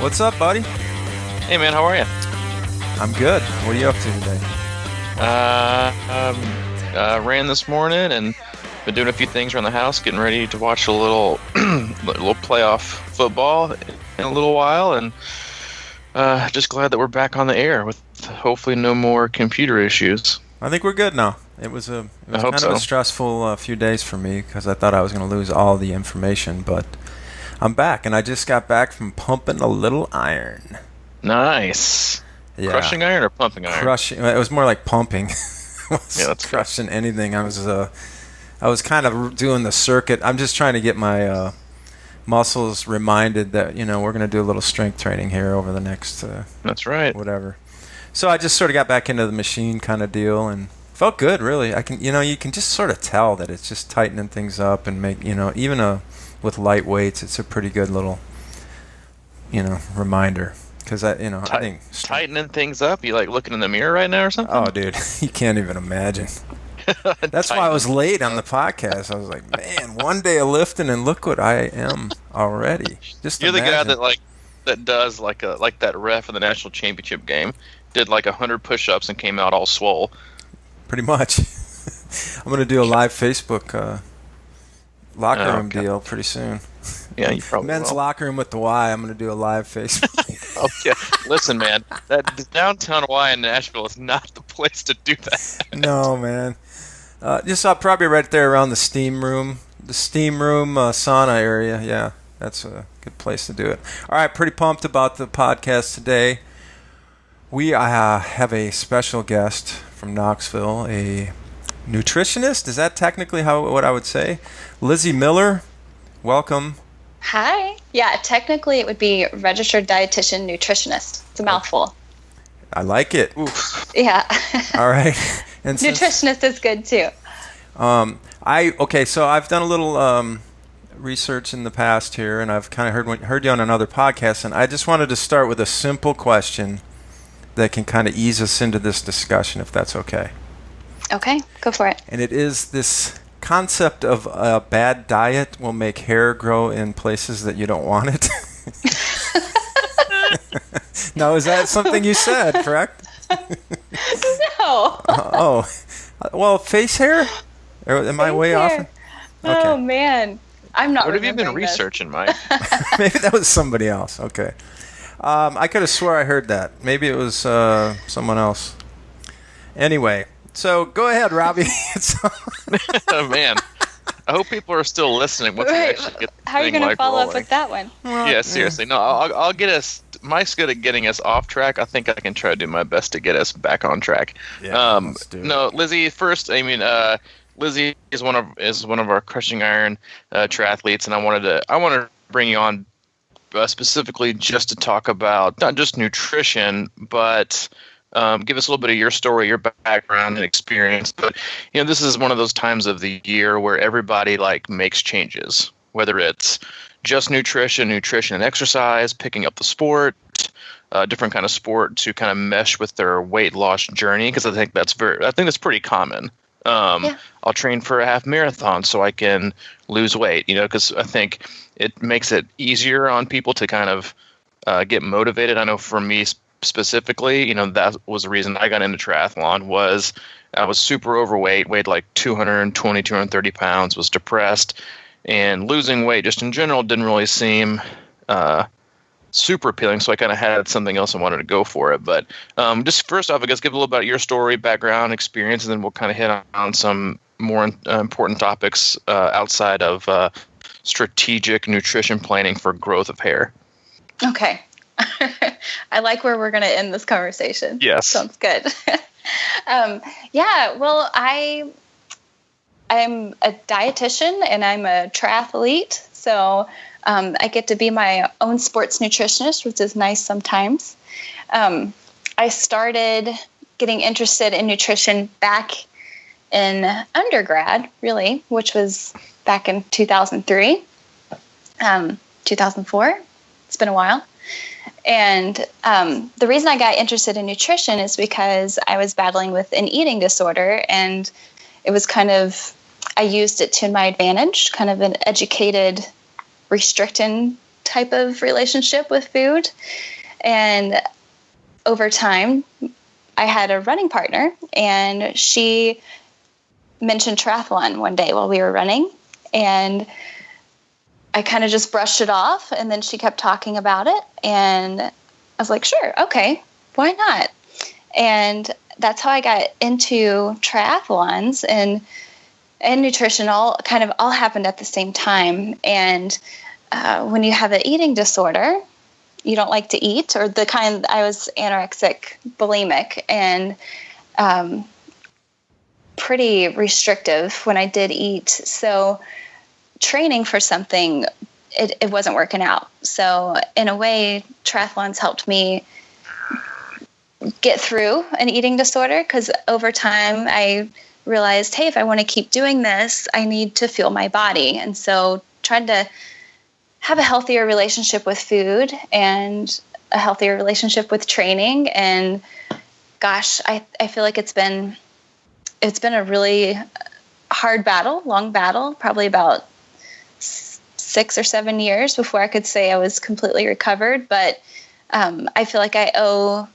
What's up, buddy? Hey, man, how are you? I'm good. What are you up to today? Ran this morning and been doing a few things around the house, getting ready to watch a little playoff football in a little while, and just glad that we're back on the air with hopefully no more computer issues. I think we're good now. It was kind of so. a stressful few days for me because I thought I was going to lose all the information, but I'm back, and I just got back from pumping a little iron. Nice. Yeah. Crushing iron or pumping iron? Crushing. It was more like pumping. Yeah, that's crushing anything. I was kind of doing the circuit. I'm just trying to get my muscles reminded that we're going to do a little strength training here over the next. That's right. Whatever. So I just sort of got back into the machine kind of deal and felt good, really. I can, you can just sort of tell that it's just tightening things up and make, even with light weights, it's a pretty good little, reminder. Because I think tightening things up. You like looking in the mirror right now or something? Oh, dude, you can't even imagine. That's why I was late on the podcast. I was like, man, one day of lifting and look what I am already. Just you're imagine. the guy that does like that ref in the national championship game did like 100 push-ups and came out all swole. Pretty much. I'm gonna do a live Facebook locker room deal pretty soon. Yeah, you probably Men's will. locker room with the Y. I'm gonna do a live Facebook. Oh yeah, listen, man, that downtown Y in Nashville is not the place to do that. No, man. Just probably right there around the steam room sauna area. Yeah, that's a good place to do it. All right, pretty pumped about the podcast today. We have a special guest from Knoxville, a nutritionist. Is that technically what I would say? Lizzy Miller, welcome. Hi. Yeah, technically it would be Registered Dietitian Nutritionist. It's a mouthful. I like it. Oof. Yeah. All right. And nutritionist is good too. So I've done a little research in the past here, and I've kind of heard you on another podcast, and I just wanted to start with a simple question that can kind of ease us into this discussion, if that's okay. Okay, go for it. And it is this concept of a bad diet will make hair grow in places that you don't want it. Now, is that something you said, correct? No. Well, face hair? Or am I way off? Okay. Oh, man. I'm not What have you been remembering this. researching, Mike? Maybe that was somebody else. Okay. I could have swore I heard that. Maybe it was someone else. Anyway, so go ahead, Robbie. Oh, man. I hope people are still listening once we actually get the How are you thing going to follow rolling. up with that one? Yeah, seriously. No, I'll get us. Mike's good at getting us off track. I think I can try to do my best to get us back on track. Yeah, let's do it. No, Lizzy. First, I mean, Lizzy is one of our crushing iron triathletes, and I wanted to bring you on specifically just to talk about not just nutrition, but give us a little bit of your story, your background and experience. But this is one of those times of the year where everybody makes changes, whether it's just nutrition and exercise, picking up the sport, different kind of sport to kind of mesh with their weight loss journey. Because I think that's pretty common. Yeah. I'll train for a half marathon so I can lose weight, because I think it makes it easier on people to kind of get motivated. I know for me specifically, that was the reason I got into triathlon. Was I was super overweight, weighed like 220, 230 pounds, was depressed, and losing weight just in general didn't really seem super appealing, so I kind of had something else I wanted to go for it. But just first off, I guess give a little about your story, background, experience, and then we'll kind of hit on some more important topics outside of strategic nutrition planning for growth of hair. Okay. I like where we're going to end this conversation. Yes. Sounds good. Well, I'm a dietitian and I'm a triathlete. So I get to be my own sports nutritionist, which is nice sometimes. I started getting interested in nutrition back in undergrad, really, which was back in 2003, 2004. It's been a while. And the reason I got interested in nutrition is because I was battling with an eating disorder, and it was I used it to my advantage, kind of an educated, restricting type of relationship with food. And over time, I had a running partner, and she mentioned triathlon one day while we were running. And I kind of just brushed it off, and then she kept talking about it, and I was like, sure, okay, why not? And that's how I got into triathlons, and nutrition all happened at the same time. And when you have an eating disorder, you don't like to eat, or the kind, I was anorexic, bulimic, and pretty restrictive when I did eat. So training for something, it wasn't working out. So in a way, triathlons helped me get through an eating disorder, because over time I realized, hey, if I want to keep doing this, I need to fuel my body. And so tried to have a healthier relationship with food and a healthier relationship with training. And gosh, I feel like it's been a really hard battle, long battle, probably about 6 or 7 years before I could say I was completely recovered. But I feel like I owe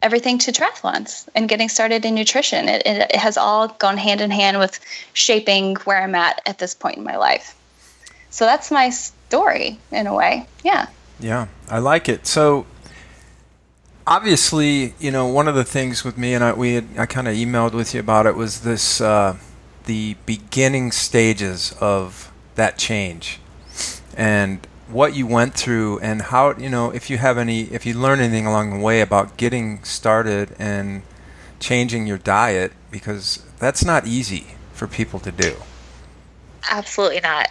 everything to triathlons and getting started in nutrition. It has all gone hand in hand with shaping where I'm at this point in my life. So that's my story in a way. Yeah. Yeah, I like it. So obviously, one of the things with me, and I kind of emailed with you about it, was this the beginning stages of that change, and what you went through, and how, if you learn anything along the way about getting started and changing your diet, because that's not easy for people to do. Absolutely not.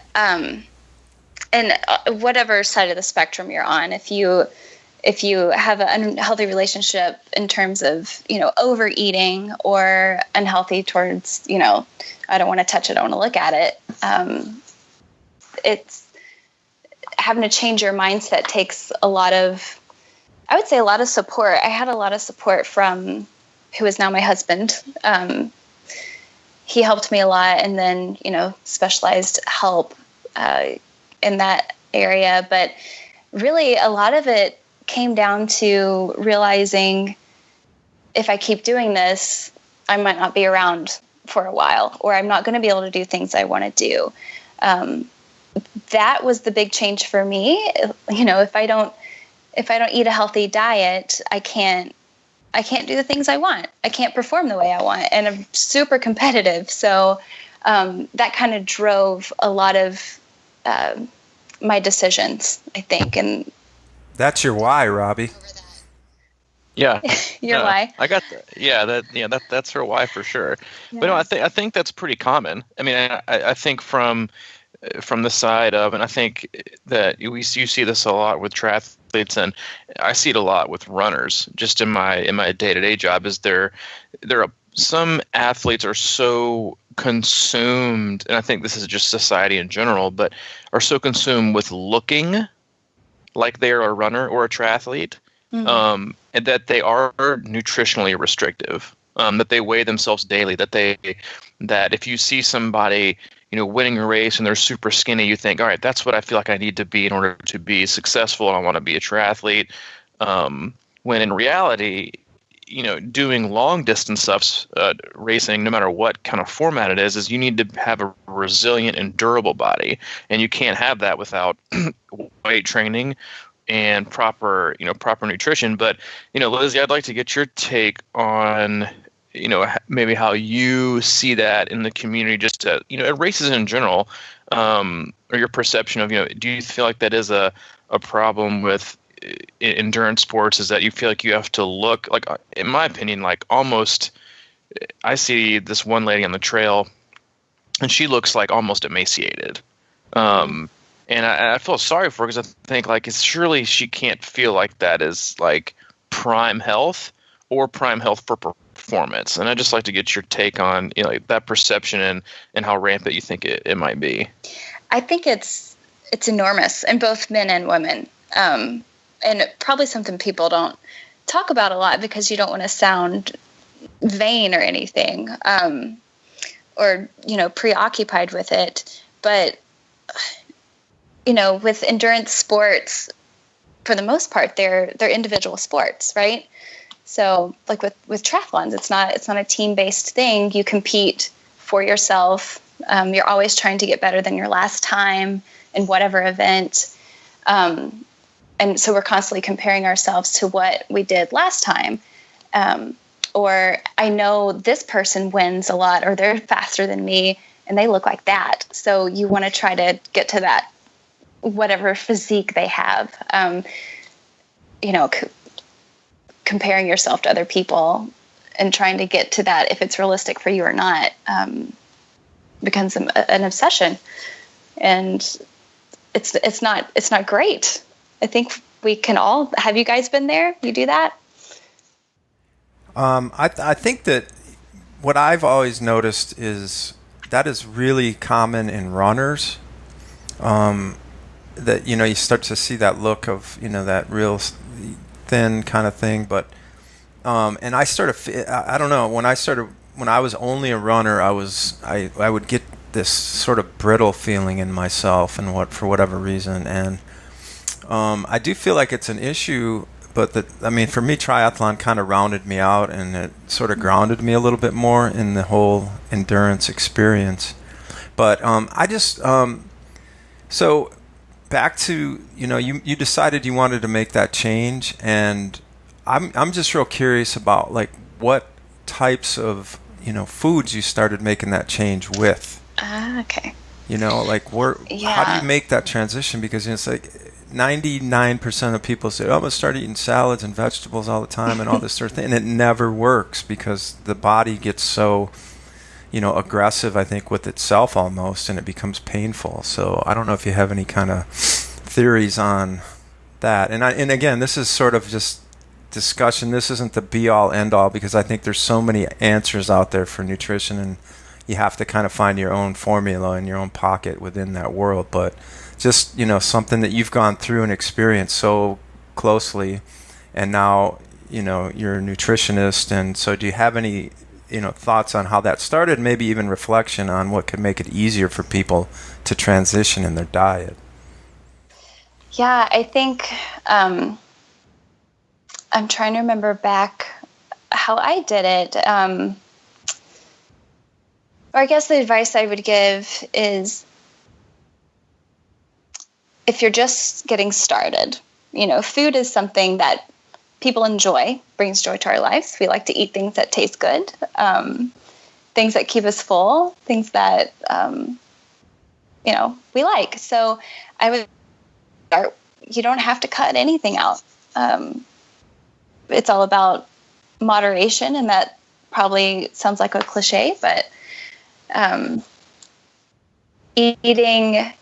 And whatever side of the spectrum you're on, if you have an unhealthy relationship in terms of, overeating, or unhealthy towards, I don't want to touch it, I don't want to look at it. It's having to change your mindset takes a lot of support. I had a lot of support from who is now my husband. He helped me a lot, and then, specialized help in that area. But really, a lot of it came down to realizing, if I keep doing this, I might not be around for a while, or I'm not going to be able to do things I want to do. That was the big change for me. If I don't eat a healthy diet, I can't do the things I want. I can't perform the way I want, and I'm super competitive. So that kind of drove a lot of my decisions, I think. And that's your why, Robbie. Yeah. Your why. I got that. Yeah, that's her why for sure. Yeah. But no, I think that's pretty common. I mean, I think from the side of, and I think that you see this a lot with triathletes, and I see it a lot with runners. Just in my day-to-day job, is there are some athletes are so consumed, and I think this is just society in general, but are so consumed with looking like they are a runner or a triathlete, mm-hmm. And that they are nutritionally restrictive, that they weigh themselves daily, that if you see somebody, winning a race and they're super skinny, you think, all right, that's what I feel like I need to be in order to be successful, and I want to be a triathlete. When in reality, doing long distance stuff, racing, no matter what kind of format it is you need to have a resilient and durable body, and you can't have that without weight training and proper nutrition. But, Lizzy, I'd like to get your take on, maybe how you see that in the community, just at races in general, or your perception of, do you feel like that is a problem with endurance sports, is that you feel like you have to look, like, in my opinion, like almost, I see this one lady on the trail and she looks like almost emaciated. And I feel sorry for her, because I think, like, surely she can't feel like that is like prime health or prime health for performance. And I'd just like to get your take on, that perception and how rampant you think it might be. I think it's enormous in both men and women. And probably something people don't talk about a lot, because you don't want to sound vain or anything, or preoccupied with it. But with endurance sports, for the most part, they're individual sports, right? So like with triathlons, it's not a team-based thing. You compete for yourself. You're always trying to get better than your last time in whatever event. And so we're constantly comparing ourselves to what we did last time. Or I know this person wins a lot, or they're faster than me and they look like that. So you want to try to get to that, whatever physique they have, comparing yourself to other people and trying to get to that, if it's realistic for you or not, becomes an obsession. And it's not great. I think we can all, have you guys been there? You do that? I think that what I've always noticed is that is really common in runners. That, you start to see that look of, that real thin kind of thing. But, and I don't know, when I was only a runner, I would get this sort of brittle feeling in myself for whatever reason. And, I do feel like it's an issue, but for me, triathlon kind of rounded me out, and it sort of grounded me a little bit more in the whole endurance experience. But so back to, you decided you wanted to make that change, and I'm just real curious about like what types of foods you started making that change with. Okay. How do you make that transition? Because it's like 99% of people say, I'm going to start eating salads and vegetables all the time and all this sort of thing. And it never works because the body gets so, aggressive, I think, with itself almost, and it becomes painful. So I don't know if you have any kind of theories on that. And again, this is sort of just discussion. This isn't the be-all, end-all, because I think there's so many answers out there for nutrition, and you have to kind of find your own formula in your own pocket within that world. But just, something that you've gone through and experienced so closely, and now, you're a nutritionist. And so do you have any, thoughts on how that started, maybe even reflection on what could make it easier for people to transition in their diet? Yeah, I think I'm trying to remember back how I did it. Or I guess the advice I would give is, if you're just getting started, food is something that people enjoy, brings joy to our lives. We like to eat things that taste good, things that keep us full, things that, we like. So I would start, you don't have to cut anything out. It's all about moderation, and that probably sounds like a cliche, but eating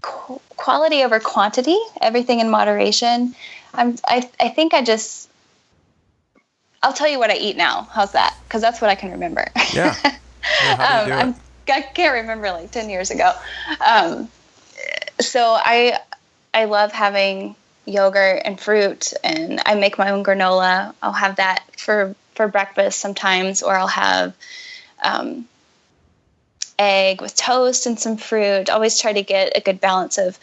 quality over quantity, everything in moderation. I think I'll tell you what I eat now. How's that? Because that's what I can remember. Yeah. How do you do it? I can't remember like 10 years ago. So I love having yogurt and fruit, and I make my own granola. I'll have that for breakfast sometimes, or I'll have egg with toast and some fruit. Always try to get a good balance of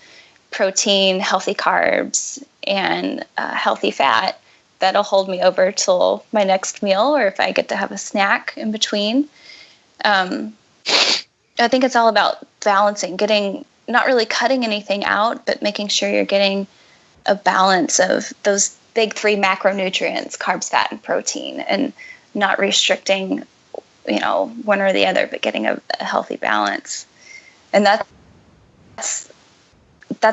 protein, healthy carbs, and healthy fat. That'll hold me over till my next meal, or if I get to have a snack in between. I think it's all about balancing, not really cutting anything out, but making sure you're getting a balance of those big three macronutrients, carbs, fat, and protein, and not restricting, one or the other, but getting a healthy balance. And that's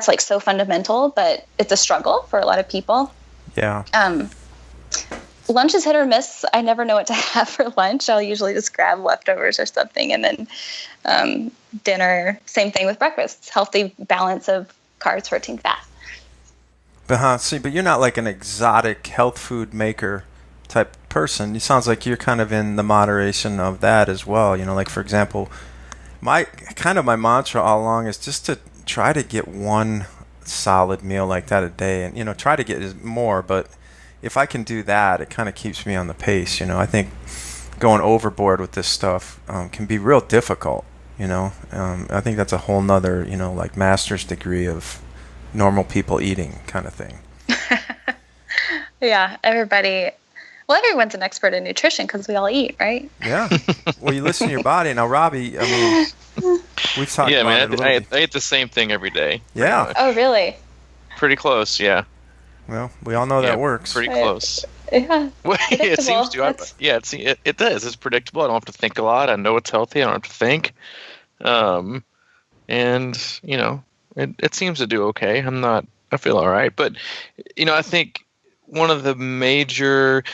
like so fundamental, but it's a struggle for a lot of people. Yeah. Lunch is hit or miss. I never know what to have for lunch. I'll usually just grab leftovers or something. And then dinner, same thing with breakfast. Healthy balance of carbs, protein, fat. But you're not like an exotic health food maker type person. It sounds like you're kind of in the moderation of that as well. Like, for example, my mantra all along is just to try to get one solid meal like that a day, and try to get more. But if I can do that, it kind of keeps me on the pace. I think going overboard with this stuff can be real difficult. I think that's a whole nother, like master's degree of normal people eating kind of thing. Yeah, everyone's an expert in nutrition because we all eat, right? Yeah. Well, you listen to your body. Now, Robbie, I mean, we've talked about it a little bit. I eat the same thing every day. Yeah. Oh, really? Pretty close, yeah. Well, we all know that works. Pretty close. Yeah. It seems to. It does. It's predictable. I don't have to think a lot. I know it's healthy. I don't have to think. And it seems to do okay. I feel all right. But I think one of the major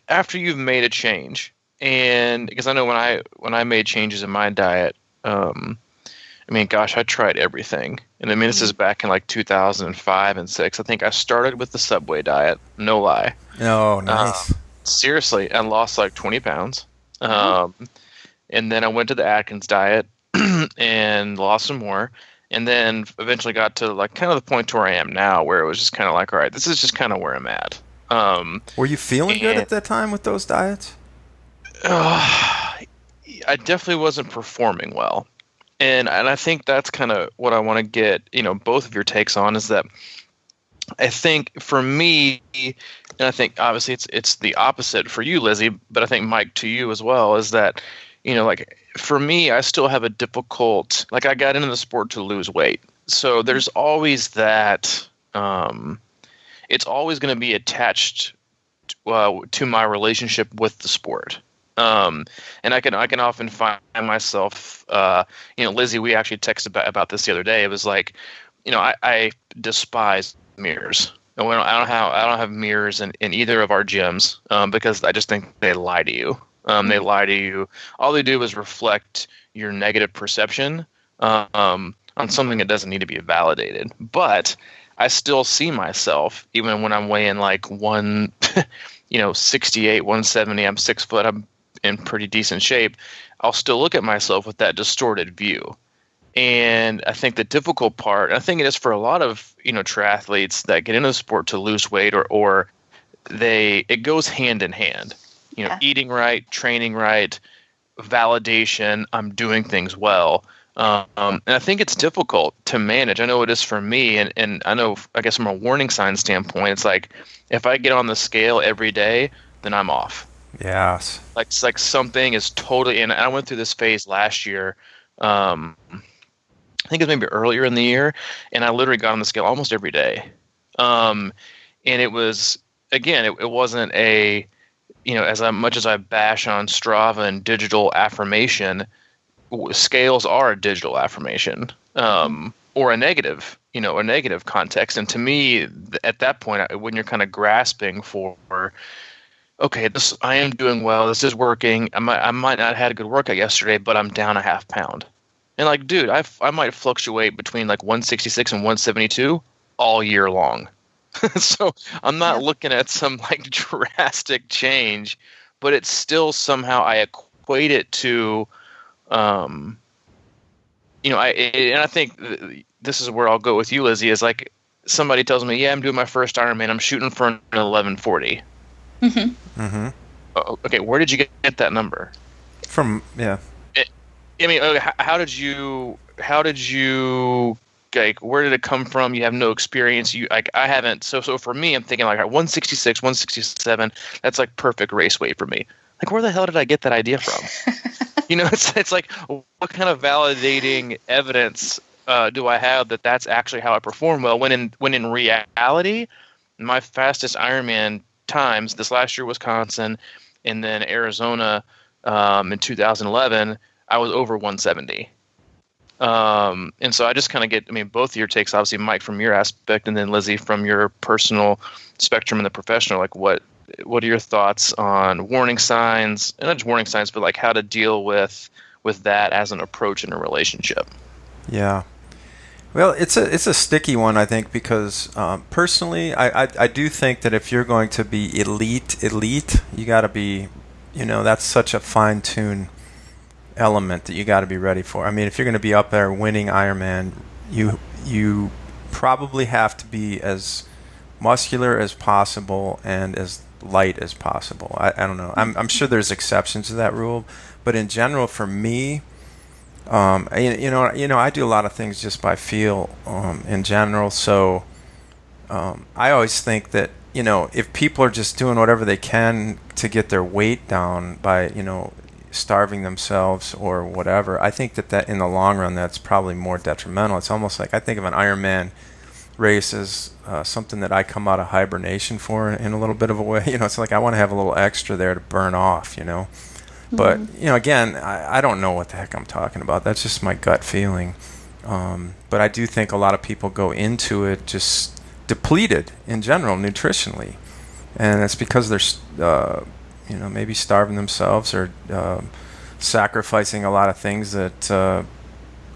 after you've made a change, and because I know when I made changes in my diet, I mean, gosh, I tried everything. And I mean, this is back in like 2005 and 6. I think I started with the Subway diet. No lie. Oh, nice. Seriously, and lost like 20 pounds. And then I went to the Atkins diet and lost some more. And then eventually got to like kind of the point where I am now, where it was just kind of like, all right, this is just kind of where I'm at. Were you feeling good at that time with those diets? I definitely wasn't performing well. And I think that's kind of what I want to get, both of your takes on, is that I think for me, and I think obviously it's the opposite for you, Lizzy, but I think Mike, to you as well, is that, like for me, I still have a difficult, like I got into the sport to lose weight. So there's always that, it's always going to be attached to my relationship with the sport. And I can often find myself, Lizzy, we actually texted about this the other day. It was like, I despise mirrors. And I don't have mirrors in either of our gyms, because I just think they lie to you. They lie to you. All they do is reflect your negative perception, on something that doesn't need to be validated. But I still see myself, even when I'm weighing like 68, 170, I'm 6 foot, I'm in pretty decent shape, I'll still look at myself with that distorted view. And I think the difficult part, I think it is for a lot of, triathletes that get into the sport to lose weight, or it goes hand in hand, eating right, training right, validation, I'm doing things well. And I think it's difficult to manage. I know it is for me. And I know, I guess from a warning sign standpoint, it's like, if I get on the scale every day, then I'm off. Yes. Like it's like something is totally, and I went through this phase last year. I think it was maybe earlier in the year, and I literally got on the scale almost every day. And it was, again, it wasn't a, as much as I bash on Strava and digital affirmation, scales are a digital affirmation, or a negative context. And to me, at that point, when you're kind of grasping for, okay, I am doing well. This is working. I might not have had a good workout yesterday, but I'm down a half pound. And like, dude, I might fluctuate between like 166 and 172 all year long. So I'm not looking at some like drastic change, but it's still somehow I equate it to, I think this is where I'll go with you, Lizzy, is like somebody tells me, yeah, I'm doing my first Ironman. I'm shooting for an 1140. Mm-hmm. Mm-hmm. Okay, where did you get that number? From, yeah. I mean, how did you like, where did it come from? You have no experience. I haven't. So for me, I'm thinking like 166, 167. That's like perfect race weight for me. Like, where the hell did I get that idea from? It's like, what kind of validating evidence do I have that that's actually how I perform well? When in reality, my fastest Ironman times this last year, Wisconsin, and then Arizona in 2011, I was over 170. And so I just kind of get, both of your takes, obviously, Mike, from your aspect, and then Lizzy from your personal spectrum and the professional. Like, what are your thoughts on warning signs, and not just warning signs, but like how to deal with that as an approach in a relationship? Yeah. Well, it's a sticky one, I think, because personally, I do think that if you're going to be elite, you got to be, that's such a fine-tuned element that you got to be ready for. I mean, if you're going to be up there winning Ironman, you probably have to be as muscular as possible and as light as possible. I don't know. I'm sure there's exceptions to that rule, but in general, for me, I do a lot of things just by feel in general. So I always think that, if people are just doing whatever they can to get their weight down by, starving themselves or whatever, I think that in the long run, that's probably more detrimental. It's almost like I think of an Ironman race as something that I come out of hibernation for in a little bit of a way. It's like I want to have a little extra there to burn off, But, again, I don't know what the heck I'm talking about. That's just my gut feeling. But I do think a lot of people go into it just depleted in general nutritionally. And it's because they're, maybe starving themselves or sacrificing a lot of things that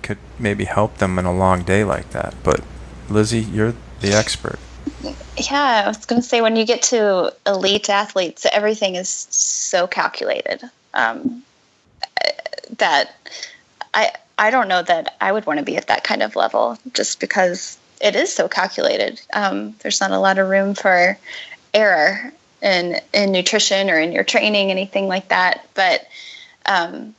could maybe help them in a long day like that. But, Lizzy, you're the expert. Yeah, I was going to say, when you get to elite athletes, everything is so calculated. That I don't know that I would want to be at that kind of level, just because it is so calculated. There's not a lot of room for error in nutrition or in your training, anything like that. But I'm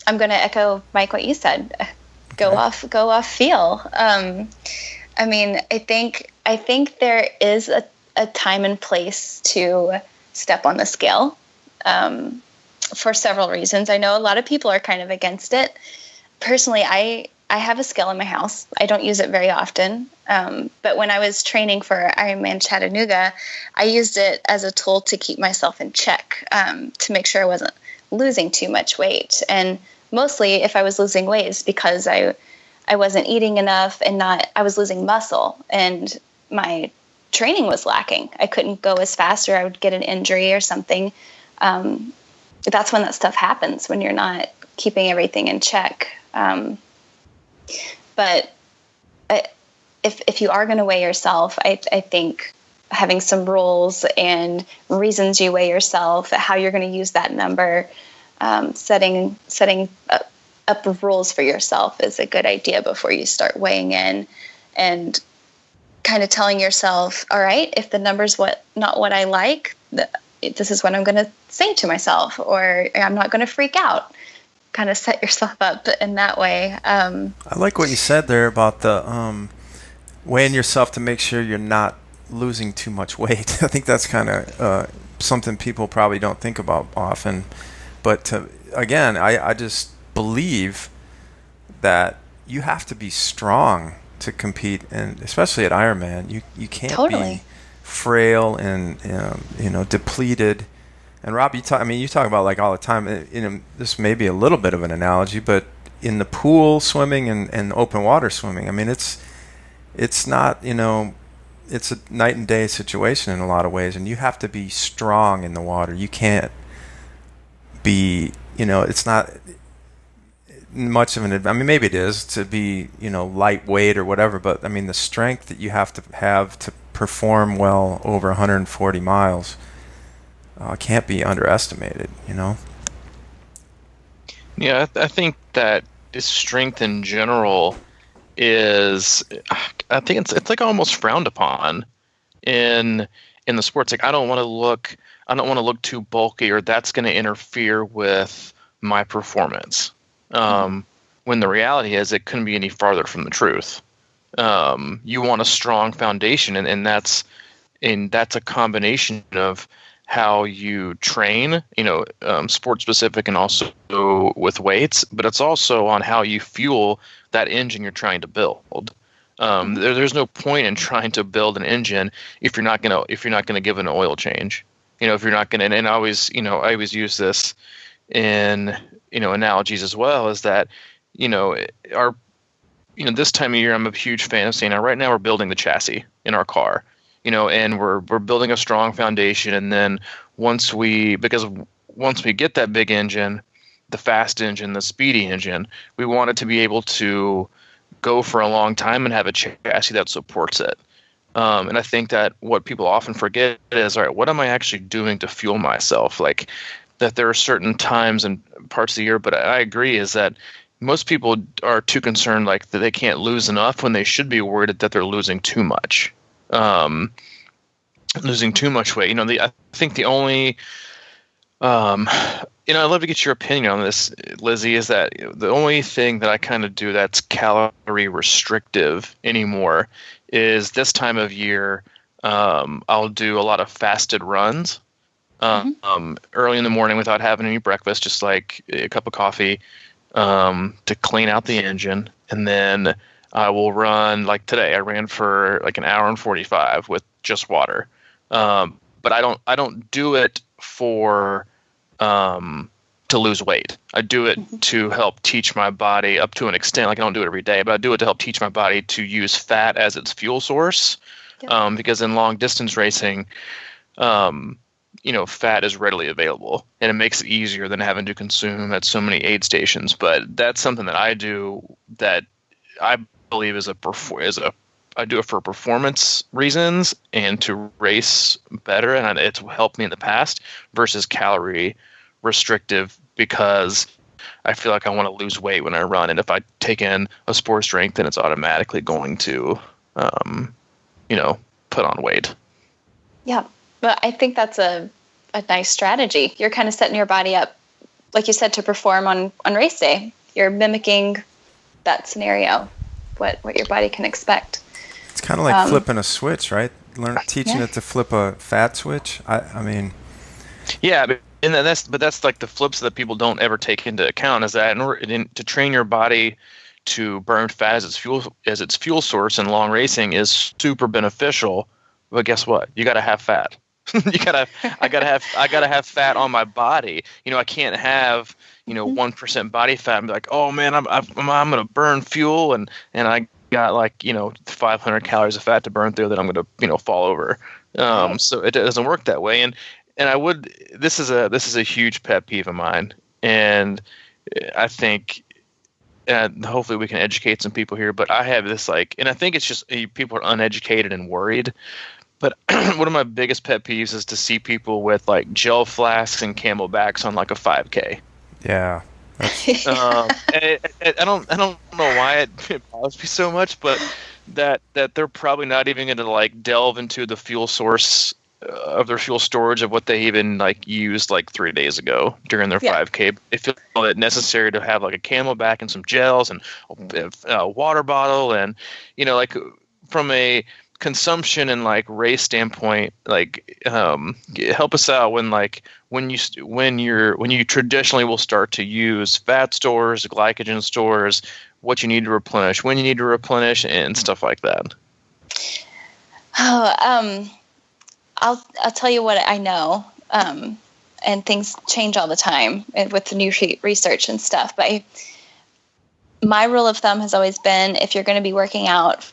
going to echo, Mike, what you said. Go off feel. I mean, I think there is a time and place to step on the scale. For several reasons. I know a lot of people are kind of against it. Personally, I have a scale in my house. I don't use it very often. But when I was training for Ironman Chattanooga, I used it as a tool to keep myself in check, to make sure I wasn't losing too much weight. And mostly if I was losing weight, it's because I wasn't eating enough and I was losing muscle, and my training was lacking. I couldn't go as fast, or I would get an injury or something. That's when that stuff happens, when you're not keeping everything in check. But if you are going to weigh yourself, I think having some rules and reasons you weigh yourself, how you're going to use that number, setting up rules for yourself is a good idea before you start weighing in, and kind of telling yourself, all right, if the number's not what I like, this is what I'm going to say to myself, or I'm not going to freak out. Kind of set yourself up in that way. I like what you said there about the weighing yourself to make sure you're not losing too much weight. I think that's kind of something people probably don't think about often. But again, I just believe that you have to be strong to compete, and especially at Ironman, you can't be frail and depleted. And Rob, you talk about like all the time. This may be a little bit of an analogy, but in the pool swimming and open water swimming, it's not, it's a night and day situation in a lot of ways, and you have to be strong in the water. You can't be, it's not much of an, maybe it is to be, lightweight or whatever, but the strength that you have to perform well over 140 miles can't be underestimated, Yeah, I think that strength in general is, I think it's like almost frowned upon in the sports. Like I don't want to look too bulky, or that's going to interfere with my performance. When the reality is, it couldn't be any farther from the truth. You want a strong foundation, and that's a combination of how you train, sport specific and also with weights, but it's also on how you fuel that engine you're trying to build. There's no point in trying to build an engine if you're not gonna give it an oil change. If you're not gonna, and I always use this in analogies as well, is that this time of year, I'm a huge fan of saying, right now we're building the chassis in our car, and we're building a strong foundation. And then once we get that big engine, the fast engine, the speedy engine, we want it to be able to go for a long time and have a chassis that supports it. And I think that what people often forget is, all right, what am I actually doing to fuel myself? Like that there are certain times and parts of the year, but I agree is that most people are too concerned like that they can't lose enough when they should be worried that they're losing too much. Losing too much weight. I think the only I'd love to get your opinion on this, Lizzy. Is that the only thing that I kind of do that's calorie restrictive anymore is this time of year, I'll do a lot of fasted runs early in the morning without having any breakfast, just like a cup of coffee to clean out the engine. And then I will run, like today, I ran for like an hour and 45 with just water. But I don't do it for to lose weight. I do it to help teach my body up to an extent. Like I don't do it every day, but I do it to help teach my body to use fat as its fuel source. Yep. Because in long distance racing, fat is readily available, and it makes it easier than having to consume at so many aid stations. But that's something that I do that I believe I do it for performance reasons and to race better, and it's helped me in the past versus calorie restrictive because I feel like I want to lose weight when I run, and if I take in a sports drink, then it's automatically going to, put on weight. Yeah, but I think that's a nice strategy. You're kind of setting your body up, like you said, to perform on race day. You're mimicking that scenario, what your body can expect. It's kind of like flipping a switch, right? Teaching it to flip a fat switch. I mean, yeah, and that's like the flips that people don't ever take into account. Is that to train your body to burn fat as its fuel source in long racing is super beneficial. But guess what? You got to have fat. I gotta have fat on my body. I can't have 1% body fat and be like, oh man, I'm gonna burn fuel and I got 500 calories of fat to burn through that I'm gonna fall over. So it doesn't work that way. And this is a huge pet peeve of mine, and I think hopefully we can educate some people here. But I have this and I think it's just people are uneducated and worried. But one of my biggest pet peeves is to see people with gel flasks and Camelbacks on a 5K. Yeah. I don't know why it bothers me so much, but that they're probably not even going to delve into the fuel source of their fuel storage of what they even used 3 days ago during their 5K. They feel it necessary to have a Camelback and some gels and a water bottle, and from a consumption and race standpoint, help us out when you traditionally will start to use fat stores, glycogen stores, what you need to replenish, when you need to replenish, and stuff like that. I'll tell you what I know, and things change all the time with the new research and stuff. But my rule of thumb has always been, if you're going to be working out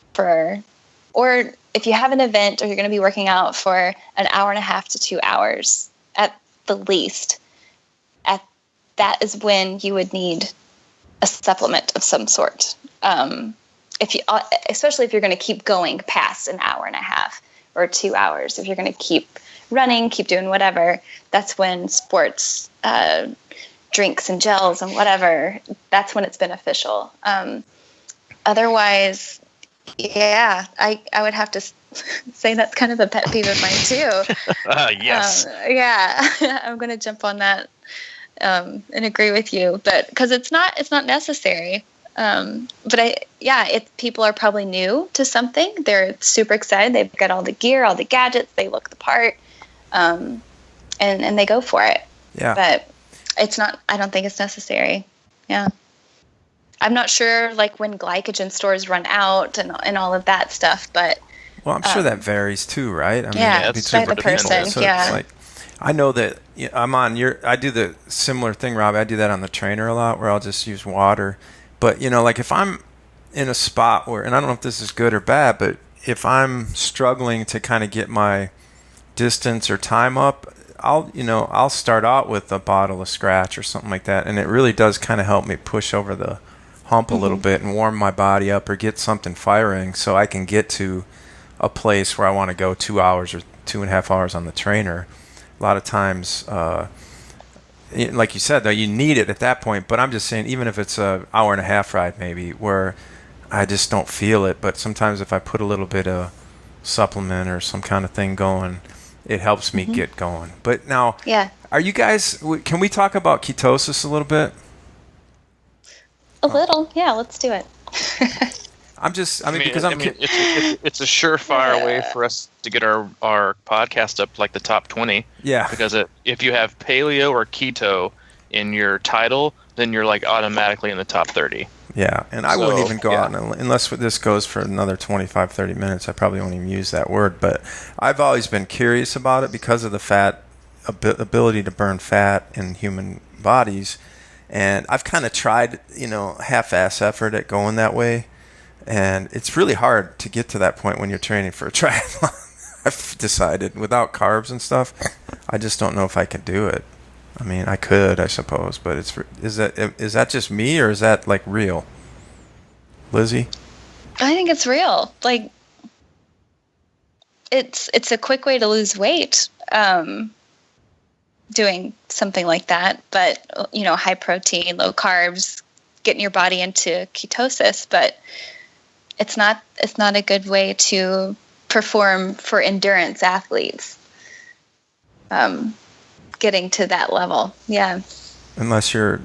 or if you have an event or you're going to be working out for an hour and a half to 2 hours at the least, that is when you would need a supplement of some sort. Especially if you're going to keep going past an hour and a half or 2 hours, if you're going to keep running, keep doing whatever, that's when sports drinks and gels and whatever, that's when it's beneficial. Otherwise, yeah, I would have to say that's kind of a pet peeve of mine too. Yes. Yeah, I'm going to jump on that and agree with you, but because it's not necessary. But people are probably new to something. They're super excited. They've got all the gear, all the gadgets. They look the part, and they go for it. Yeah. But it's not. I don't think it's necessary. Yeah. I'm not sure when glycogen stores run out and all of that stuff, but. Well, I'm sure that varies too, right? I mean, between the person. So yeah. It's I know that I'm on I do the similar thing, Rob. I do that on the trainer a lot, where I'll just use water. But if I'm in a spot where, and I don't know if this is good or bad, but if I'm struggling to kind of get my distance or time up, I'll start out with a bottle of Scratch or something like that, and it really does kind of help me push over the hump a little bit and warm my body up or get something firing so I can get to a place where I want to go 2 hours or 2.5 hours on the trainer. A lot of times, like you said, though, you need it at that point. But I'm just saying, even if it's an hour and a half ride, maybe, where I just don't feel it. But sometimes if I put a little bit of supplement or some kind of thing going, it helps me get going. But now, Are you guys? Can we talk about ketosis a little bit? A little, yeah. Let's do it. Because it's a surefire way for us to get our podcast up to like the top 20. Yeah. Because if you have paleo or keto in your title, then you're like automatically in the top 30. Yeah, and I wouldn't even go out unless this goes for another 25, 30 minutes. I probably won't even use that word, but I've always been curious about it because of the fat ability to burn fat in human bodies, and I've kind of tried, half-ass effort at going that way, and it's really hard to get to that point when you're training for a triathlon. I've decided without carbs and stuff, I just don't know if I can do it. I mean, I could, I suppose, but is that just me, or is that like real? Lizzy? I think it's real. Like, it's a quick way to lose weight, doing something like that. But high protein, low carbs, getting your body into ketosis. But it's not a good way to perform for endurance athletes. Getting to that level, yeah. Unless you're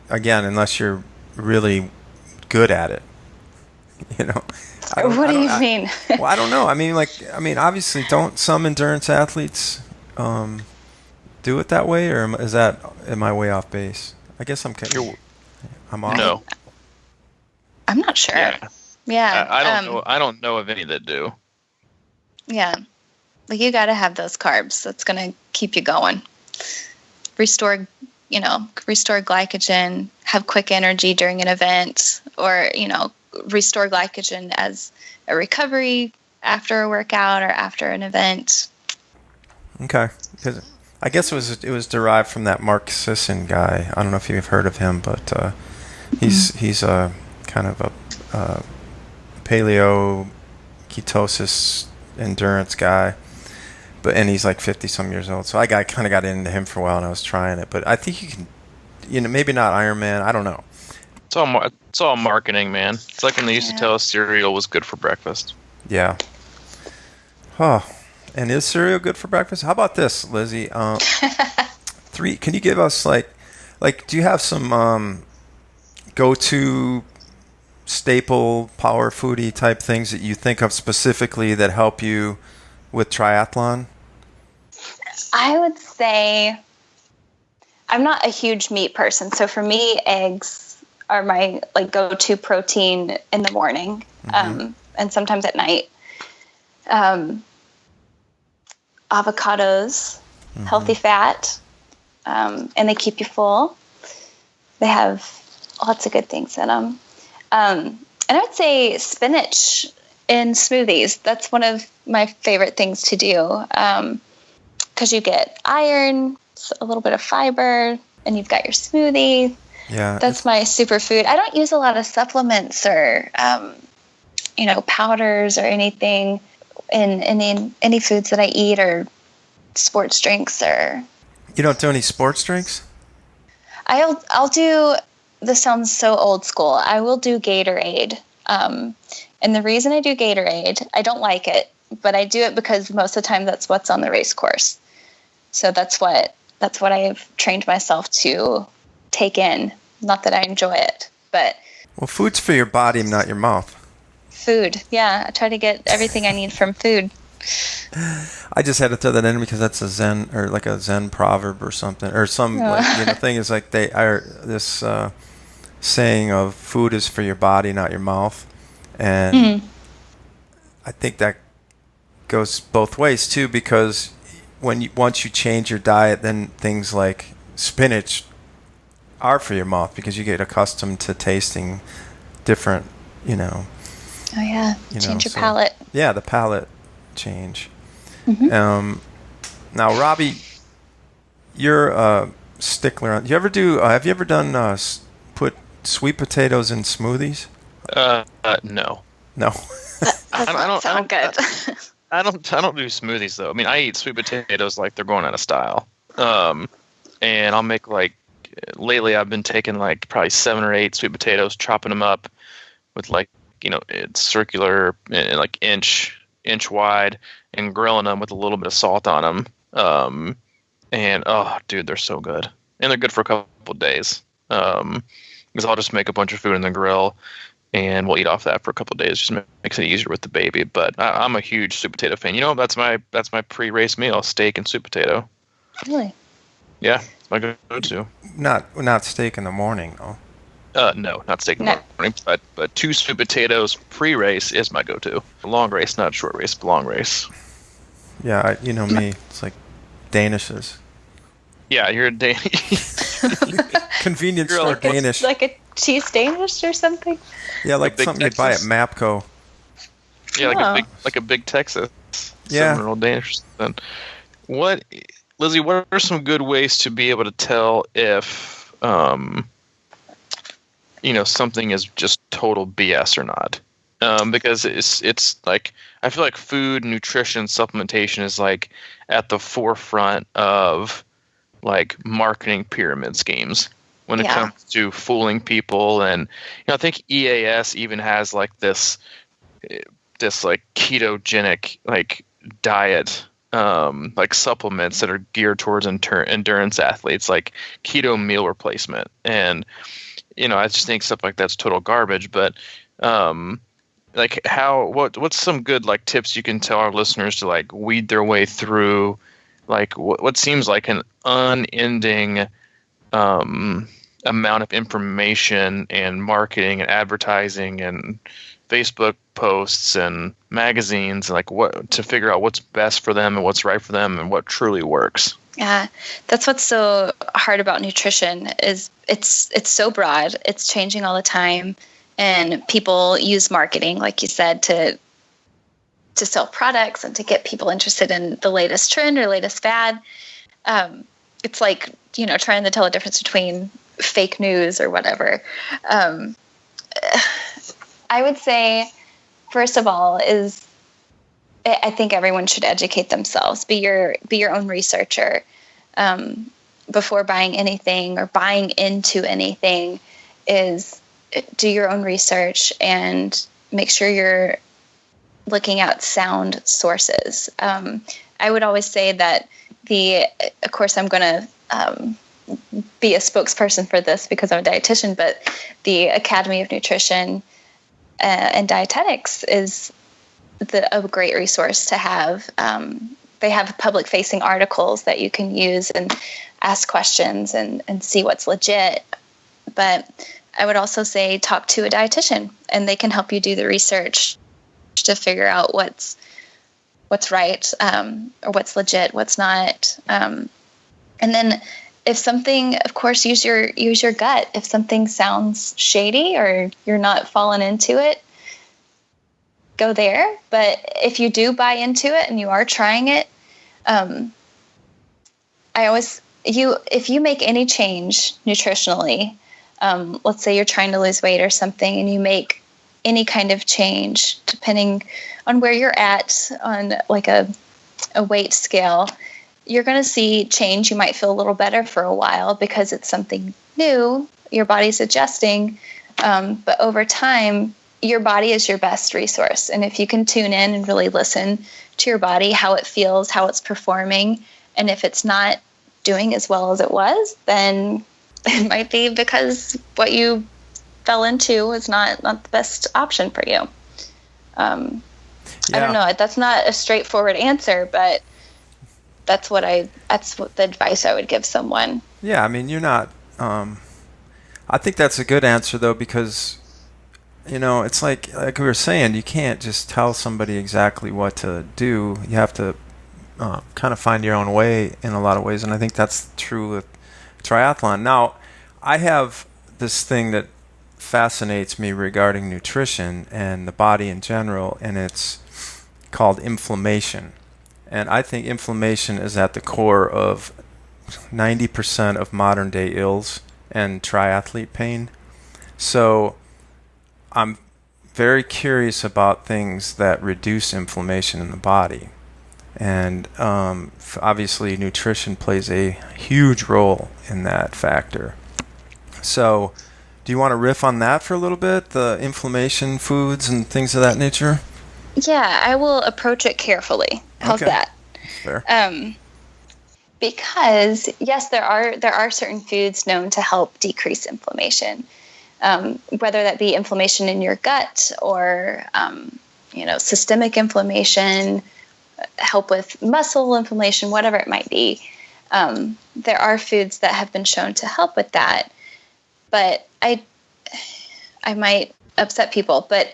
unless you're really good at it, What do you mean? Well, I don't know. I mean, obviously, don't some endurance athletes do it that way, or am I way off base? I guess I'm off. No, I'm not sure. Yeah. I don't know. I don't know of any that do. Yeah. Like, you got to have those carbs. That's going to keep you going. Restore glycogen, have quick energy during an event, or, restore glycogen as a recovery after a workout or after an event. Okay. Because I guess it was derived from that Mark Sisson guy. I don't know if you've heard of him, but he's a kind of a paleo ketosis endurance guy. And he's like 50-some years old. So I kind of got into him for a while, and I was trying it. But I think you can, maybe not Ironman. I don't know. It's all marketing, man. It's like when they used to tell us cereal was good for breakfast. Yeah. Oh, and is cereal good for breakfast? How about this, Lizzy? Can you give us like, do you have some go-to staple power foodie type things that you think of specifically that help you with triathlon? I would say I'm not a huge meat person, so for me, eggs are my go-to protein in the morning, and sometimes at night. Avocados, healthy fat, and they keep you full. They have lots of good things in them. And I would say spinach in smoothies. That's one of my favorite things to do, because you get iron, a little bit of fiber, and you've got your smoothie. Yeah, that's my superfood. I don't use a lot of supplements or powders or anything in any foods that I eat, or sports drinks. Or you don't do any sports drinks? I'll do. This sounds so old school. I will do Gatorade. And the reason I do Gatorade, I don't like it, but I do it because most of the time that's what's on the race course. So that's what I have trained myself to take in. Not that I enjoy it, but food's for your body, not your mouth. Food, yeah. I try to get everything I need from food. I just had to throw that in because that's a Zen proverb or something, or some thing is like they are this saying of food is for your body, not your mouth. And I think that goes both ways too, because once you change your diet, then things like spinach are for your mouth because you get accustomed to tasting different, Oh yeah, change your palate. Yeah, the palate change. Now, Robbie, you're a stickler on. Have you ever done put sweet potatoes in smoothies? No. I don't sound good. I don't do smoothies though. I mean, I eat sweet potatoes like they're going out of style. And I'll make lately I've been taking probably 7 or 8 sweet potatoes, chopping them up with it's circular, inch wide, and grilling them with a little bit of salt on them. And oh, dude, they're so good, and they're good for a couple days. Because I'll just make a bunch of food in the grill, and we'll eat off that for a couple days. Just makes it easier with the baby. But I'm a huge sweet potato fan. You know, that's my pre-race meal: steak and sweet potato. Really? Yeah, it's my go-to. Not steak in the morning, though. No, not steak in the morning. But 2 sweet potatoes pre-race is my go-to. Long race, not short race, but long race. Yeah, you know me. It's like Danishes. Yeah, you're a Danish. Convenience store Danish. Like a cheese Danish or something? Yeah, like something you buy at Mapco. Yeah, like a big Texas. Yeah. 7-year-old Danish. Then, Lizzy? What are some good ways to be able to tell if something is just total BS or not? Because it's like, I feel like food, nutrition, supplementation is like at the forefront of like marketing pyramid schemes when it comes to fooling people. And I think EAS even has like this like ketogenic like diet, like supplements that are geared towards endurance athletes, like keto meal replacement. And I just think stuff like that's total garbage. But like what's some good like tips you can tell our listeners to like weed their way through like what seems like an unending amount of information and marketing and advertising and Facebook posts and magazines, and like what to figure out what's best for them and what's right for them and what truly works? Yeah, that's what's so hard about nutrition is it's so broad. It's changing all the time. And people use marketing, like you said, to sell products and to get people interested in the latest trend or latest fad. It's like, trying to tell the difference between fake news or whatever. I would say, first of all, I think everyone should educate themselves. Be your own researcher before buying anything or buying into anything. Do your own research and make sure you're looking at sound sources. I would always say that of course, I'm going to be a spokesperson for this because I'm a dietitian, but the Academy of Nutrition and Dietetics is a great resource to have. They have public-facing articles that you can use and ask questions and see what's legit. But I would also say talk to a dietitian, and they can help you do the research to figure out what's right, or what's legit, what's not. And then if something, of course, use your gut. If something sounds shady or you're not falling into it, go there. But if you do buy into it and you are trying it, if you make any change nutritionally, let's say you're trying to lose weight or something, and you make any kind of change, depending on where you're at on like a weight scale, you're going to see change. You might feel a little better for a while because it's something new. Your body's adjusting. But over time, your body is your best resource. And if you can tune in and really listen to your body, how it feels, how it's performing, and if it's not doing as well as it was, then it might be because what you fell into is not the best option for you. I don't know. That's not a straightforward answer, but that's the advice I would give someone. Yeah, I mean, you're not. I think that's a good answer though, because it's like we were saying, you can't just tell somebody exactly what to do. You have to kind of find your own way in a lot of ways, and I think that's true with triathlon. Now, I have this thing that fascinates me regarding nutrition and the body in general, and it's called inflammation. And I think inflammation is at the core of 90% of modern day ills and triathlete pain. So I'm very curious about things that reduce inflammation in the body. And obviously nutrition plays a huge role in that factor. So do you want to riff on that for a little bit, the inflammation foods and things of that nature? Yeah, I will approach it carefully. How's that? Fair. Because yes, there are certain foods known to help decrease inflammation, whether that be inflammation in your gut or systemic inflammation, help with muscle inflammation, whatever it might be. There are foods that have been shown to help with that, but I might upset people, but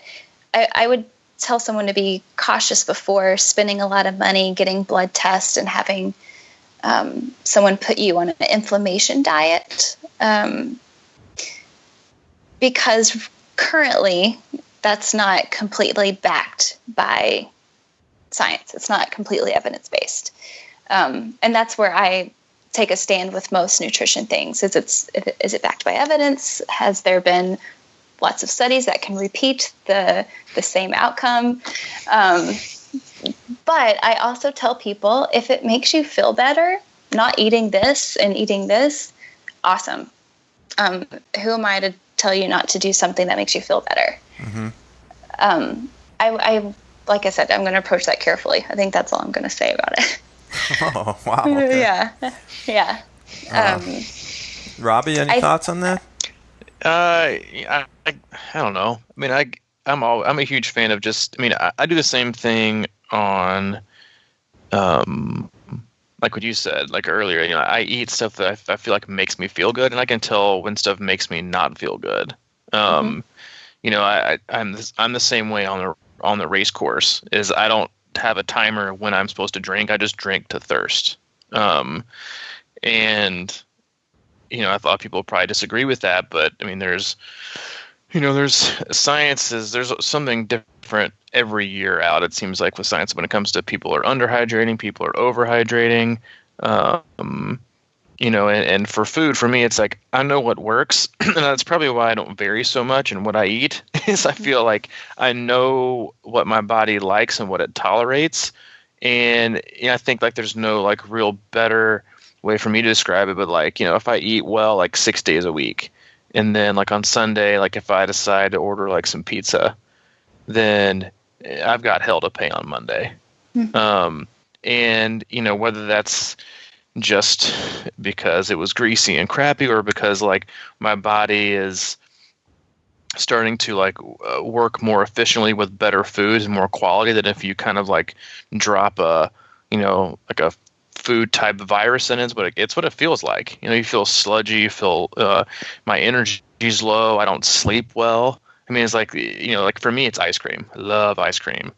I would tell someone to be cautious before spending a lot of money getting blood tests and having someone put you on an inflammation diet, because currently that's not completely backed by science. It's not completely evidence-based. And that's where I take a stand with most nutrition things. Is it backed by evidence? Has there been lots of studies that can repeat the same outcome? But I also tell people, if it makes you feel better, not eating this and eating this, awesome. Who am I to tell you not to do something that makes you feel better? Mm-hmm. I like I said, I'm going to approach that carefully. I think that's all I'm going to say about it. Oh, wow. Okay. Yeah. Robbie, any thoughts on that? I don't know. I mean, I'm a huge fan of I do the same thing on, like what you said, like earlier, I eat stuff that I feel like makes me feel good, and I can tell when stuff makes me not feel good. I'm the same way on the race course. Is I don't have a timer when I'm supposed to drink. I just drink to thirst. And I thought people probably disagree with that, but I mean, there's sciences. There's something different every year out. It seems like with science when it comes to people are underhydrating, people are overhydrating. And for food, for me, it's like I know what works, and that's probably why I don't vary so much in what I eat. Is I feel like I know what my body likes and what it tolerates, and I think like there's no like real better way for me to describe it, but like if I eat well like 6 days a week, and then like on Sunday, like if I decide to order like some pizza, then I've got hell to pay on Monday. Mm-hmm. And whether that's just because it was greasy and crappy, or because like my body is starting to like work more efficiently with better foods and more quality, than if you kind of like drop a like a food type virus in it. It's what it feels like. You feel sludgy, you feel my energy's low, I don't sleep well. I mean, it's like like for me it's ice cream. I love ice cream,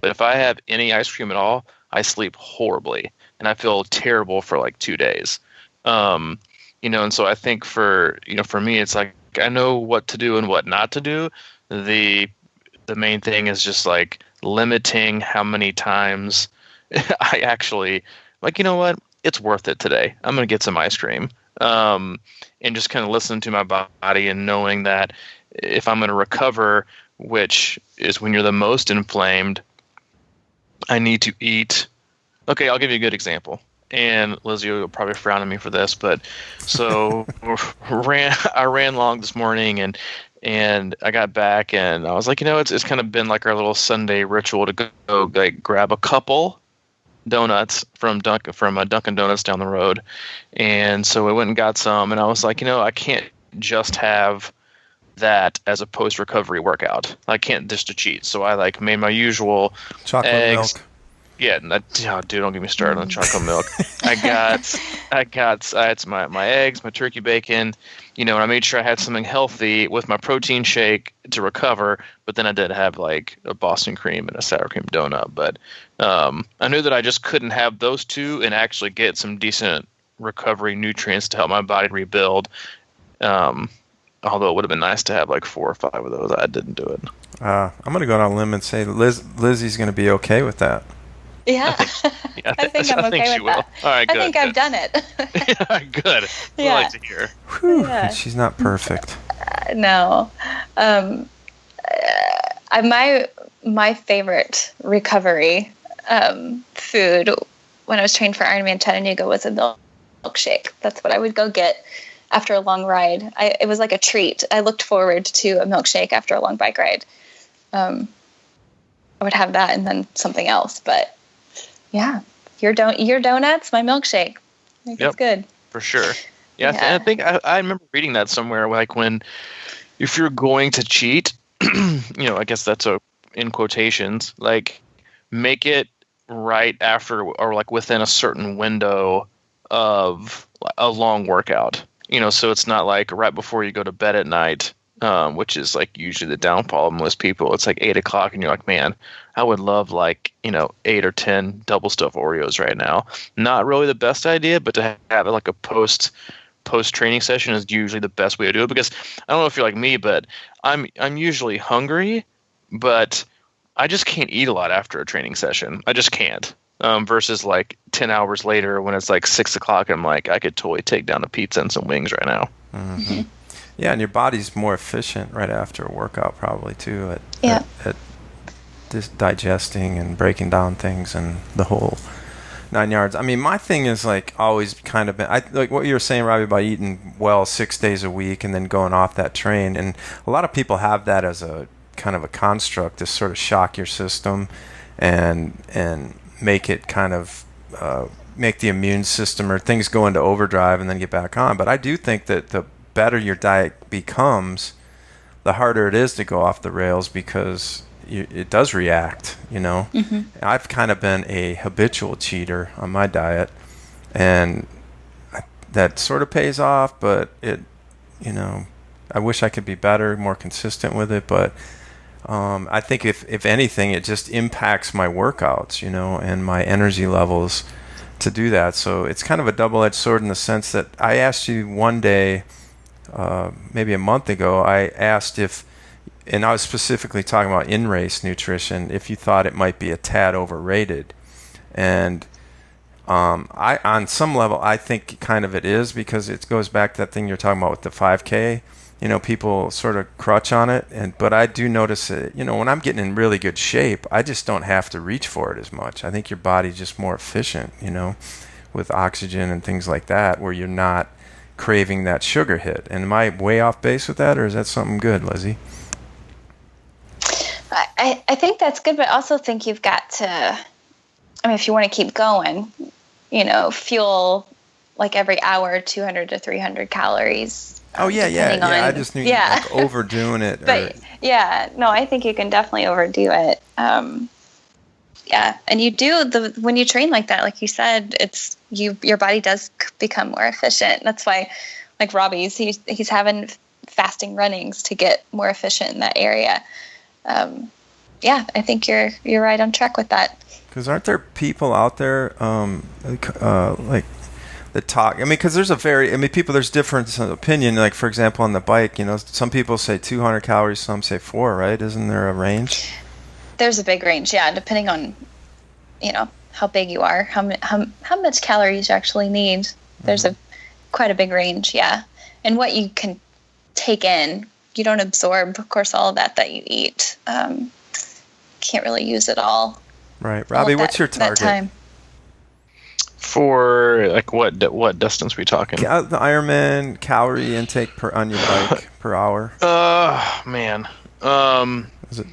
but if I have any ice cream at all, I sleep horribly and I feel terrible for like 2 days. And so I think for me, it's like I know what to do and what not to do. The main thing is just like limiting how many times I actually like, what? It's worth it today. I'm going to get some ice cream. And just kind of listen to my body and knowing that if I'm going to recover, which is when you're the most inflamed, I need to eat. Okay, I'll give you a good example. And Lizzy will probably frown at me for this, but so I ran long this morning and I got back and I was like, it's kind of been like our little Sunday ritual to go like grab a couple donuts from Dunkin' Donuts down the road. And so I went and got some, and I was like, I can't just have that as a post-recovery workout. I can't just to cheat. So I like made my usual chocolate eggs. milk. Yeah, dude, don't get me started on chocolate milk. I had my eggs, my turkey bacon, and I made sure I had something healthy with my protein shake to recover. But then I did have like a Boston cream and a sour cream donut. But I knew that I just couldn't have those two and actually get some decent recovery nutrients to help my body rebuild. Although it would have been nice to have like 4 or 5 of those, I didn't do it. I'm going to go on a limb and say Lizzy's going to be okay with that. Yeah, I think I'm okay with that. All right, good. I think I've done it. Good. Yeah. I like to hear. Whew, Yeah. She's not perfect. No. My favorite recovery food when I was trained for Ironman Chattanooga was a milkshake. That's what I would go get after a long ride. It was like a treat. I looked forward to a milkshake after a long bike ride. I would have that and then something else, but yeah, your donuts, my milkshake. Like, Yep. it's good. For sure. Yeah, Yeah. I think I remember reading that somewhere, like if you're going to cheat, I guess that's in quotations, like make it right after or like within a certain window of a long workout. So it's not like right before you go to bed at night, which is like usually the downfall of most people. It's like 8 o'clock and you're like, man, I would love 8 or 10 double stuffed Oreos right now. Not really the best idea, but to have like a post training session is usually the best way to do it, because I don't know if you're like me, but I'm usually hungry, but I just can't eat a lot after a training session. I just can't. Versus like 10 hours later when it's like 6 o'clock, I'm like, I could totally take down a pizza and some wings right now. Mm-hmm. Yeah, and your body's more efficient right after a workout probably too at digesting and breaking down things and the whole 9 yards. I mean, my thing is like always kind of been, like what you were saying, Robbie, about eating well 6 days a week and then going off that train. And a lot of people have that as a kind of a construct to sort of shock your system and make it kind of make the immune system or things go into overdrive and then get back on. But I do think that the better your diet becomes, the harder it is to go off the rails, because it does react, Mm-hmm. I've kind of been a habitual cheater on my diet, and that sort of pays off, but I wish I could be better, more consistent with it, but I think if anything, it just impacts my workouts, and my energy levels to do that. So it's kind of a double-edged sword in the sense that I asked you one day, maybe a month ago, I asked and I was specifically talking about in-race nutrition, if you thought it might be a tad overrated. And I, on some level, I think kind of it is, because it goes back to that thing you're talking about with the 5K. People sort of crutch on it, but I do notice that, when I'm getting in really good shape, I just don't have to reach for it as much. I think your body's just more efficient, with oxygen and things like that, where you're not craving that sugar hit. And am I way off base with that, or is that something good, Lizzy? I think that's good, but I also think you've got to, if you want to keep going, fuel like every hour, 200 to 300 calories. Oh, yeah. I just knew you like overdoing it. But I think you can definitely overdo it. And you do when you train like that, like you said, it's your body does become more efficient. That's why, like Robbie's, he's having fasting runnings to get more efficient in that area. I think you're right on track with that. Because aren't there people out there like that talk? Because there's there's difference of opinion. Like, for example, on the bike, some people say 200 calories, some say 4, right? Isn't there a range? There's a big range, depending on, how big you are, how much calories you actually need. There's quite a big range, and what you can take in. You don't absorb, of course, all of that you eat. Can't really use it all. Right, Robbie. What's your target? That time. For like what distance we talking? The Ironman calorie intake on your bike per hour. Man. Is it?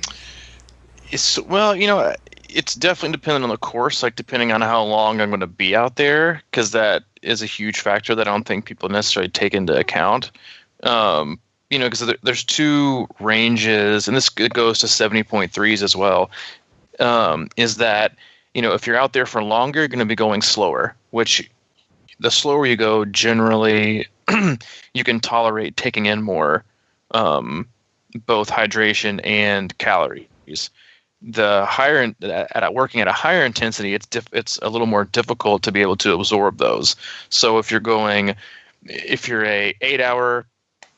It's definitely dependent on the course. Like depending on how long I'm going to be out there, because that is a huge factor that I don't think people necessarily take into account. Because there's two ranges, and this goes to 70.3s as well. Is that if you're out there for longer, you're going to be going slower, which the slower you go, generally, you can tolerate taking in more, both hydration and calories. The higher working at a higher intensity, it's a little more difficult to be able to absorb those. So if you're a 8-hour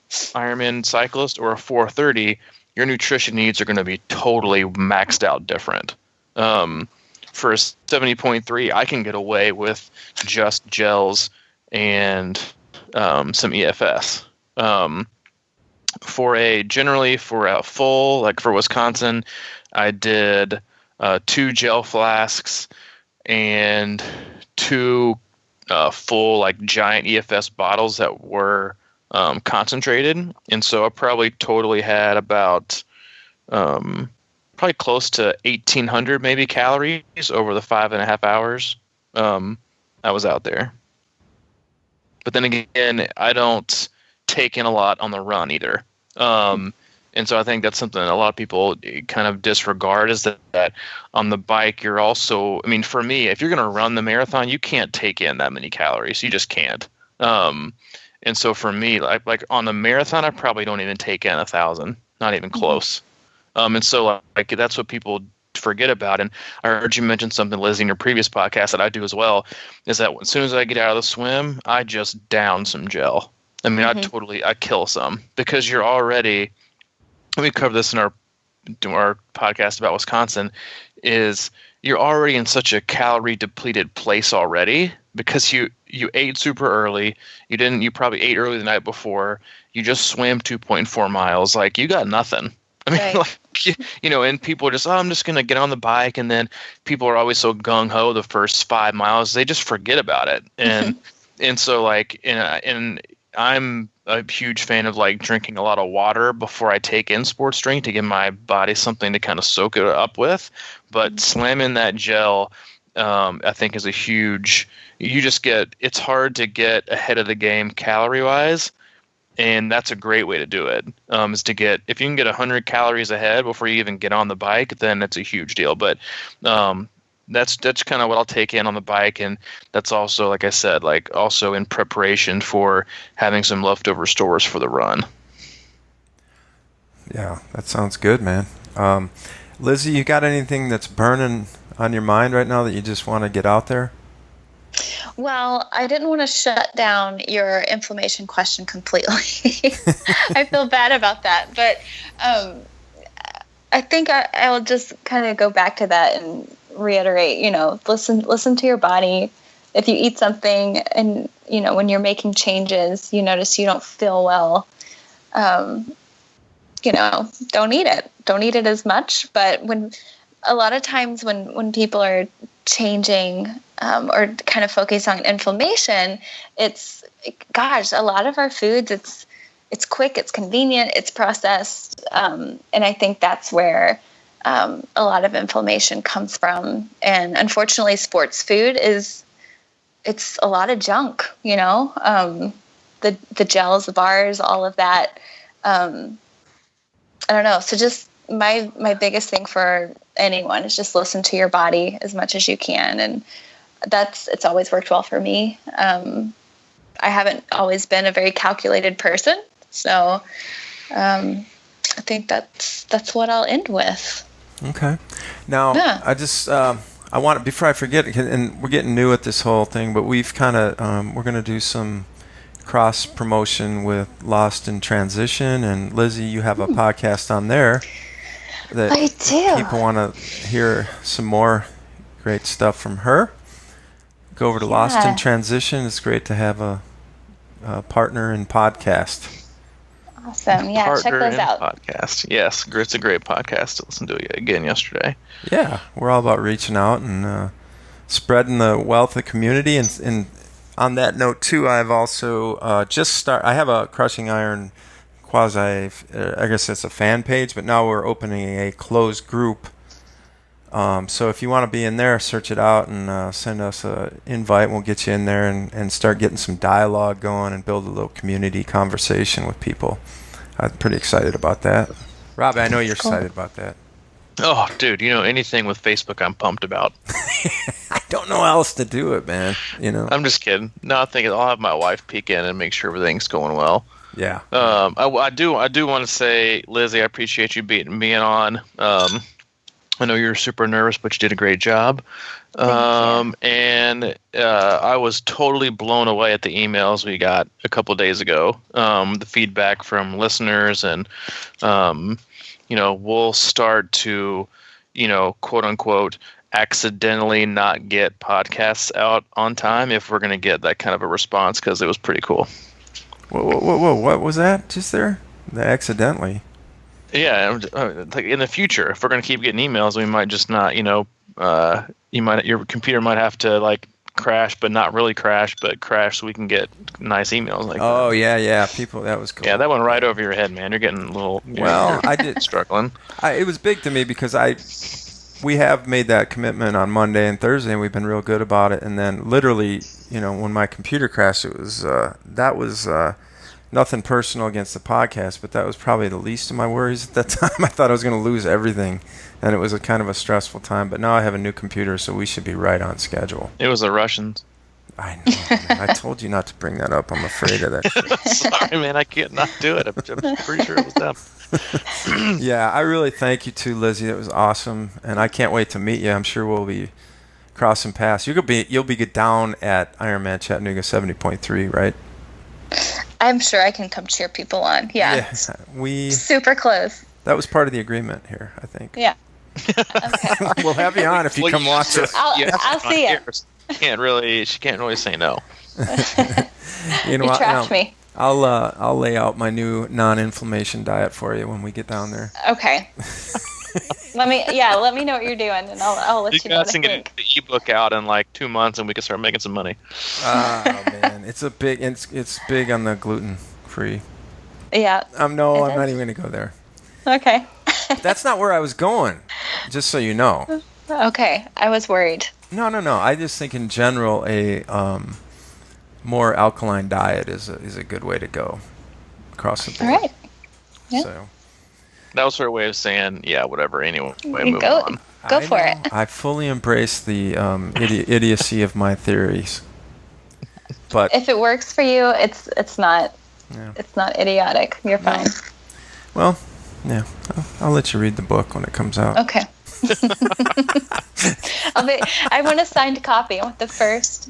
Ironman cyclist or a 4:30, your nutrition needs are going to be totally maxed out different. For a 70.3, I can get away with just gels and some EFS. For a full, like for Wisconsin, I did 2 gel flasks and 2 full like giant EFS bottles that were concentrated, and so I probably totally had about probably close to 1,800 maybe calories over the 5.5 hours I was out there. But then again, I don't take in a lot on the run either. And so I think that's something a lot of people kind of disregard, is that on the bike, you're also, I mean, for me, if you're going to run the marathon, you can't take in that many calories. You just can't. And so for me, like on the marathon, I probably don't even take in 1,000, not even close. And so like that's what people forget about. And I heard you mention something, Lizzy, in your previous podcast that I do as well, is that as soon as I get out of the swim, I just down some gel. I mean, I kill some, because you're already, we covered this in our podcast about Wisconsin, is you're already in such a calorie depleted place already, because you ate super early. You probably ate early the night before. You just swam 2.4 miles. Like, you got nothing. I mean, right. Like, and people are just, I'm just going to get on the bike. And then people are always so gung ho the first 5 miles, they just forget about it. And, and so like, and I'm a huge fan of like drinking a lot of water before I take in sports drink to give my body something to kind of soak it up with. But slamming that gel, I think is a huge, it's hard to get ahead of the game calorie wise. And that's a great way to do it, is to get, if you can get 100 calories ahead before you even get on the bike, then it's a huge deal. But that's kind of what I'll take in on the bike. And that's also, like I said, like also in preparation for having some leftover stores for the run. Yeah, that sounds good, man. Lizzy, you got anything that's burning on your mind right now that you just want to get out there? Well, I didn't want to shut down your inflammation question completely. I feel bad about that. But I think I'll just kind of go back to that and reiterate, listen to your body. If you eat something and, when you're making changes, you notice you don't feel well, don't eat it. Don't eat it as much. But a lot of times when people are changing or kind of focus on inflammation, a lot of our foods, it's quick, it's convenient, it's processed, and I think that's where a lot of inflammation comes from. And unfortunately, sports food it's a lot of junk, the gels, the bars, all of that. I don't know. So just my biggest thing for anyone is just listen to your body as much as you can. And it's always worked well for me. I haven't always been a very calculated person. So I think that's what I'll end with. Okay. Now, yeah. I just, I want, before I forget, and we're getting new at this whole thing, but we've kind of, we're going to do some cross promotion with Lost in Transition. And Lizzy, you have a podcast on there that I do. People want to hear some more great stuff from her. Go over to Lost in Transition. It's great to have a partner in podcast. Awesome. Yeah, partner check those out. Podcast. Yes, it's a great podcast to listen to again yesterday. Yeah, we're all about reaching out and spreading the wealth of community. And on that note, too, I've also I have a Crushing Iron I guess it's a fan page, but now we're opening a closed group. So if you want to be in there, search it out and send us an invite. We'll get you in there and start getting some dialogue going and build a little community conversation with people. I'm pretty excited about that. Rob, I know you're excited about that. Oh, dude, anything with Facebook I'm pumped about. I don't know how else to do it, man. I'm just kidding. No, I think I'll have my wife peek in and make sure everything's going well. Yeah. I do want to say, Lizzy, I appreciate you being on. I know you're super nervous, but you did a great job. And I was totally blown away at the emails we got a couple days ago. The feedback from listeners, and we'll start to, quote unquote, accidentally not get podcasts out on time if we're going to get that kind of a response, because it was pretty cool. Whoa! What was that just there? The accidentally. Yeah, like in the future, if we're going to keep getting emails, we might just not, your computer might have to like crash, but not really crash, but crash so we can get nice emails like that. Oh, yeah, people, that was cool. Yeah, that went right over your head, man. You're getting a little, I did struggling. It was big to me because I we have made that commitment on Monday and Thursday, and we've been real good about it. And then literally, when my computer crashed, it was that was nothing personal against the podcast, but that was probably the least of my worries at that time. I thought I was going to lose everything, and it was a kind of a stressful time. But now I have a new computer, so we should be right on schedule. It was the Russians. I know. Man. I told you not to bring that up. I'm afraid of that shit. Sorry, man. I can't not do it. I'm pretty sure it was them. Yeah, I really thank you too, Lizzy. It was awesome, and I can't wait to meet you. I'm sure we'll be crossing paths. You'll be down at Ironman Chattanooga 70.3, right? I'm sure I can come cheer people on. Yeah. We super close. That was part of the agreement here, I think. Yeah. Okay. We'll have you on if you come watch us. I'll see you. She can't really say no. You know you what? trapped me. I'll lay out my new non-inflammation diet for you when we get down there. Okay. let me know what you're doing, and I'll let you know. You guys can get the ebook out in like 2 months, and we can start making some money. Oh man, it's big on the gluten free. Yeah. I'm not even gonna go there. Okay. That's not where I was going. Just so you know. Okay, I was worried. No. I just think in general a more alkaline diet is a good way to go across the board. All right. Yeah. So. That was her way of saying, yeah, whatever. Anyway, moving on. Go for it. I fully embrace the idiocy of my theories. But if it works for you, it's not idiotic. You're fine. Well, yeah, I'll let you read the book when it comes out. Okay. I want a signed copy. I want the first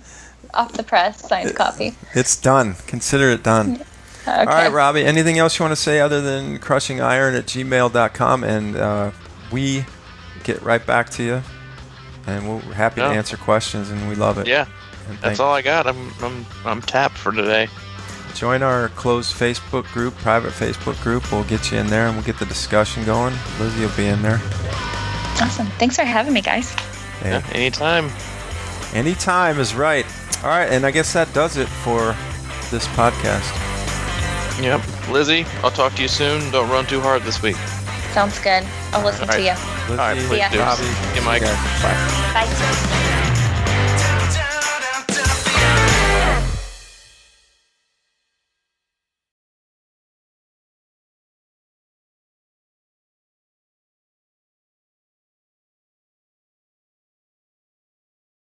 off the press signed copy. It's done. Consider it done. Okay. All right, Robbie, anything else you want to say other than crushingiron@gmail.com, and we get right back to you, and we're happy to answer questions, and we love it. Yeah, that's all I got. I'm tapped for today. Join our closed Facebook group, private Facebook group. We'll get you in there, and we'll get the discussion going. Lizzy will be in there. Awesome. Thanks for having me, guys. Hey. Yeah, anytime. Anytime is right. All right, and I guess that does it for this podcast. Yep. Lizzy, I'll talk to you soon. Don't run too hard this week. Sounds good. I'll listen to you. Lizzy, all right, please do. Robbie, Hey, Mike. Bye. Bye.